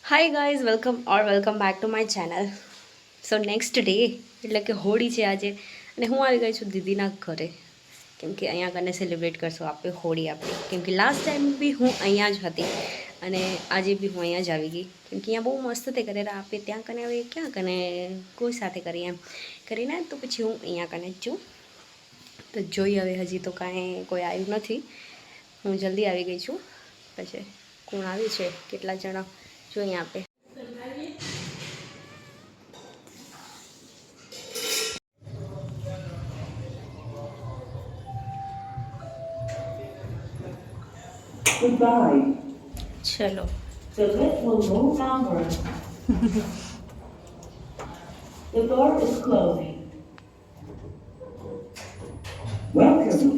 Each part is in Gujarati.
Hi guys, welcome back to my channel. So next day એટલે કે હોળી છે આજે, અને હું આવી ગઈ છું દીદીના ઘરે, કેમ કે અહીંયા કને સેલિબ્રેટ કરશું આપણે હોળી આપણી. કેમ કે લાસ્ટ ટાઈમ બી હું અહીંયા જ હતી અને આજે બી હું અહીંયા જ આવી ગઈ, કેમ કે અહીંયા બહુ મસ્ત તે કરે આપે ત્યાં કને. હવે ક્યાં કને કોઈ સાથે કરીએ એમ કરીને, તો પછી હું અહીંયા કને જ છું. તો જોઈ હવે હજી તો કાંઈ કોઈ આવ્યું નથી, હું જલ્દી આવી ગઈ છું. પછી કોણ આવ્યું છે, કેટલા જણા જોઈએ આપણે. Goodbye. ચલો The lift will no longer. The door is closing. Welcome.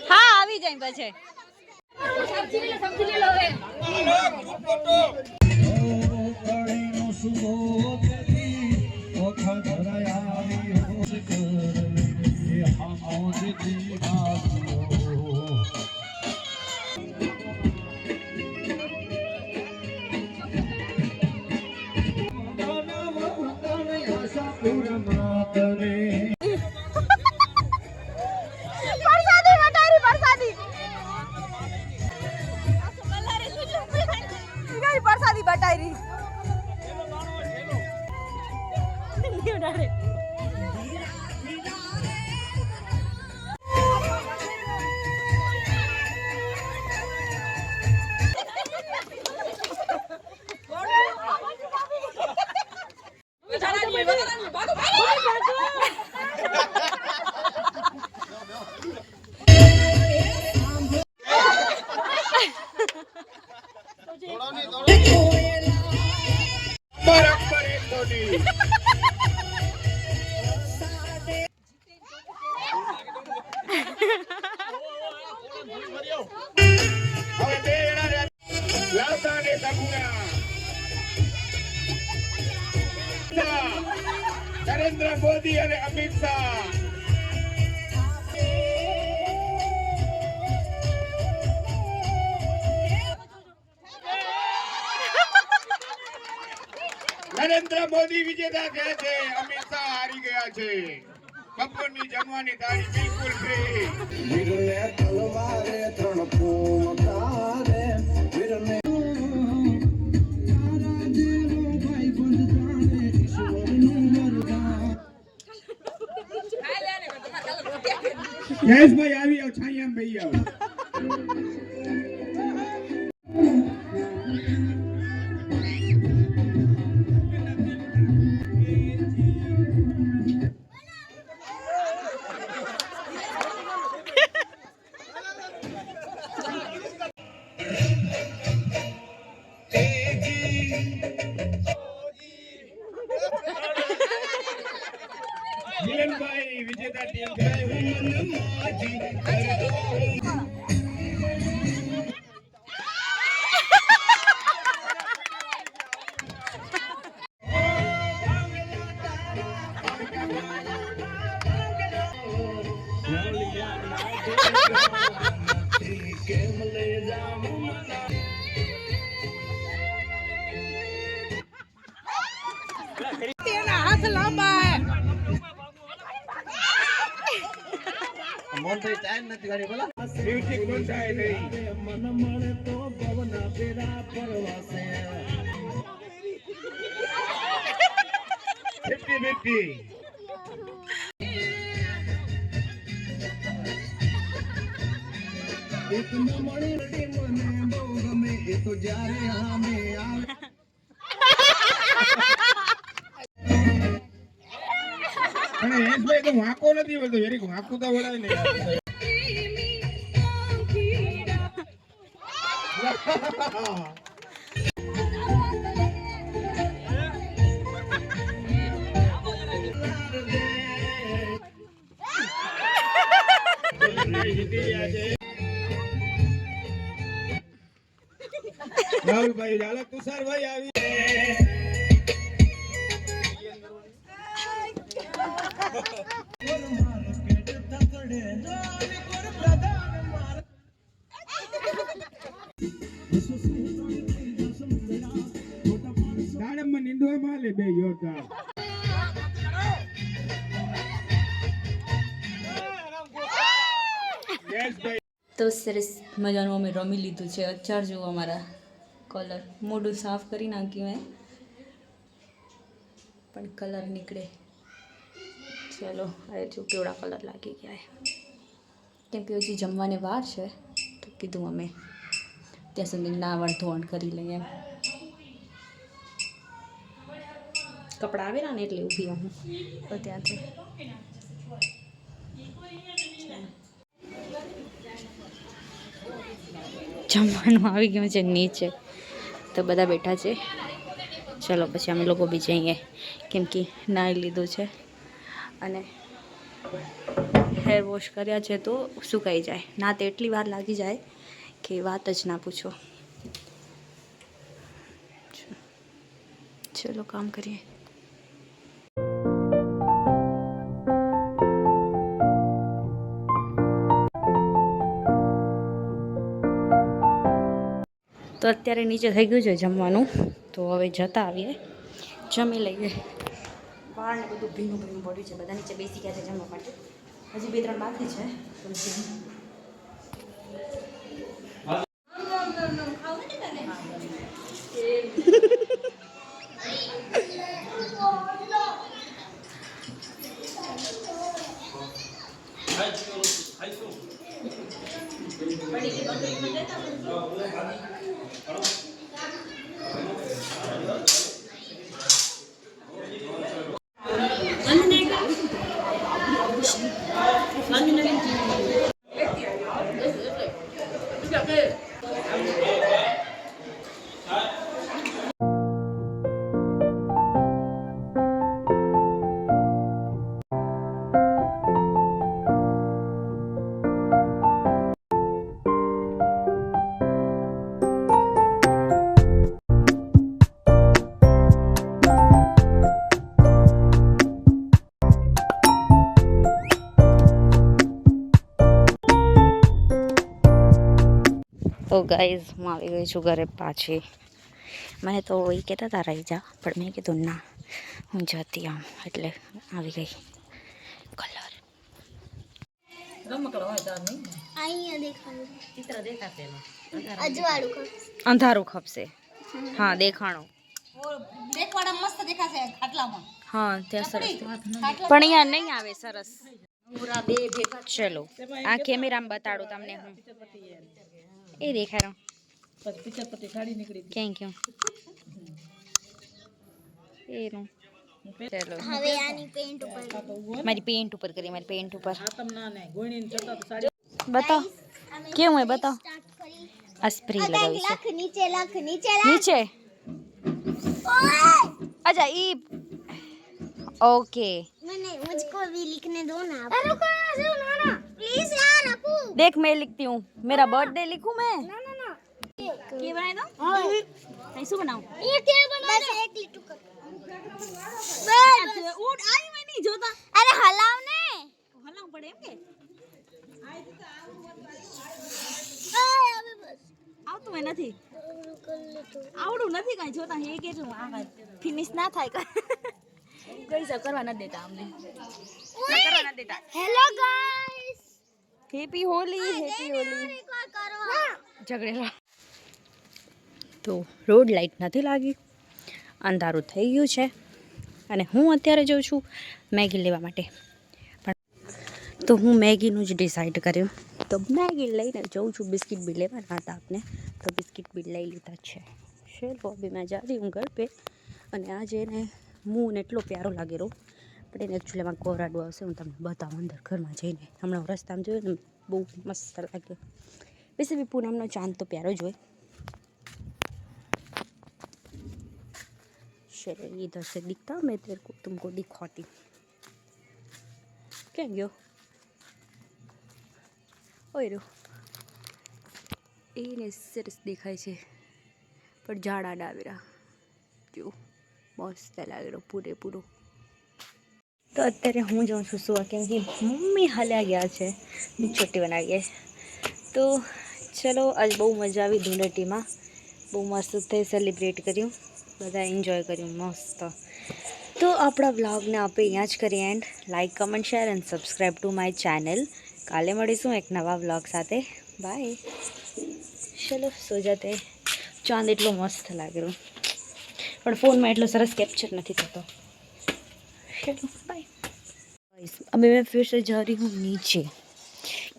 હા આવી જાય પછી સમજી લે હવે વાયરી ઉડાડે નરેન્દ્ર મોદી અને અમિત શાહ નરેન્દ્ર મોદી વિજેતા થયા છે, અમિત શાહ હારી ગયા છે. બપોરની જમવાની થાળી બિલકુલ ફ્રી. વીરને તલવારે ત્રણ ફૂંકારે વીરને તારા જેવો ભાઈબંધ જાણે ઈશ્વરનું વરદાન. જયેશભાઈ આવી આવો, છાયામ ભાઈ આવો. મિલનભાઈ વિજેતા ટીમ કેમ લઈ જાઉં તેના હાથ લાંબા હે મોન્ટી ટાઈમ નથી ગાડી બોલા મ્યુઝિક બંધાય નહીં. મન મળે તો ભવના પેરા પરવાસે 50-50. એક ન મળી રડી મને બહુ ગમે એ તો જ્યારે આમે આવે અને યશભાઈ તો વાંકો નથી બોલતો, વેરી વાંકું તો વળાય ને. રાહુલભાઈ ઝાલા, તુષારભાઈ આવી. દાડમમાં નીંદવા માલે બે યોરદાર. તો સરસ મજાનું અમે રમી લીધું છે. અચાર જુઓ અમારા કલર, મોઢું સાફ કરી નાખ્યું મેં પણ કલર નીકળે. ચલો હવે જો કેવડા કલર લાગી ગયા કેમ કે હજી જમવાને વાર છે તો કીધું અમે ત્યાં સુધી નાવણ ધોવણ કરી લઈએ એમ. કપડાં આવેલા ને એટલે ઊભી હું તો ત્યાંથી જમવાનું આવી ગયું છે નીચે તો બધા બેઠા છે. ચલો પછી અમે લોકો બી જઈએ કેમ કે નાહી લીધું છે અને હેર વોશ કર્યા છે તો સુકાઈ જાય. ના તો એટલી વાર લાગી જાય કે વાત જ ના પૂછો. ચલો કામ કરીએ. તો અત્યારે નીચે થઈ ગયું છે જમવાનું તો હવે જતા આવીએ, જમી લઈએ. વાળ ને બધું ભીનું ભીનું પડ્યું છે, બધા નીચે બેસી ગયા છે જમવા માટે. હજી 2-3 બાકી છે. તો ગાઈઝ હું આવી ગઈ છું ઘરે પાછી. મને તો એ કહેતા હતા રહી જા, પણ મેં કીધું ના હું જતી આમ, એટલે આવી ગઈ. કલર અંધારું ખપશે. હા દેખાણો હા ત્યાં સરસ, પણ અહીંયા નહીં આવે સરસ. ચલો આ કેમેરામાં બતાડું તમને હું. એ દેખાડો ક્યાં ક્યાં એનું. ચલો મારી પેન્ટ ઉપર કરી, મારી પેન્ટ ઉપર બતાવ કેવું હોય, બતાવ. આ સ્પ્રે લગાવીશું નીચે. अच्छा ई ओके मुझको भी लिखने दो ना रुको ना प्लीज यार अपू देख मैं लिखती हूँ, मेरा बर्थडे लिखूं मैं. ना ये बनाए दो. कैसे बनाऊं? ये क्या बना बस एक लिटू कर उठ आई मैं नहीं जोता. अरे हलाव ने हलाव पड़े एम के अबे बस આવતું એ નથી, આવડું નથી કાંઈ. જોતા એ કે છું આ ફિનિશ ના થાય કઈ કરવા નથી દેતા અમને, કરવા નથી દેતા. Hello guys happy Holi, happy Holi. ઝઘડેલા તો રોડ લાઇટ નથી લાગી, અંધારું થઈ ગયું છે અને હું અત્યારે જાઉં છું મેગી લેવા માટે. પણ તો હું મેગીનું જ ડિસાઈડ કર્યું, તો મેગી લઈને જાઉં છું. બિસ્કિટ બી લેવાના હતા આપને, તો બિસ્કિટ બી લઈ લીધા છે. ચલો અભી मैं जा रही हूँ घर पे. અને આજે એને મૂન એટલો પ્યારો લાગે રહ્યો, પણ એને એકચ્યુઅલીમાં કોરાડો આવશે. હું તમને બતાવું અંદર ઘરમાં જઈને. હમણાં રસ્તામાં જોયું ને બહુ મસ્ત લાગ્યો. वैसे भी पूनमનો ચાંદ તો પ્યારો જ હોય. चलो इधर से दिखता मैं तेरे को तुमको दिखाती. क्या गयो ओए એને સરસ દેખાય છે, પણ ઝાડા ડાવેરા જો મસ્ત લાગેલો પૂરેપૂરો. તો અત્યારે હું જાઉં છું સુવા, કેમ કે મમ્મી હાલ્યા ગયા છે, છોટી બનાવી ગયા. તો ચલો આજ બહુ મજા આવી ધૂળેટીમાં, બહુ મસ્ત થઈ સેલિબ્રેટ કર્યું, બધા એન્જોય કર્યું મસ્ત. તો આપણા વ્લોગને આપણે અહીંયા જ કરીએ and. Like comment share and subscribe two my channel. કાલે મળીશું એક નવા વ્લોગ સાથે. બાય. ચલો સો જાતે. ચાંદ એટલો મસ્ત લાગેલો, પણ ફોનમાં એટલો સરસ કેપ્ચર નથી થતો. चलो बाय. अभी मैं फिर से जा रही हूँ नीचे,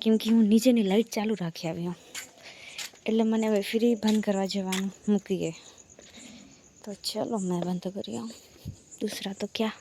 क्योंकि હું નીચેની લાઇટ ચાલુ રાખી આવી હું, એટલે મને હવે ફ્રી બંધ કરવા જવાનું મૂકીએ. તો ચલો मैं बंद કરી આવું, दूसरा तो क्या.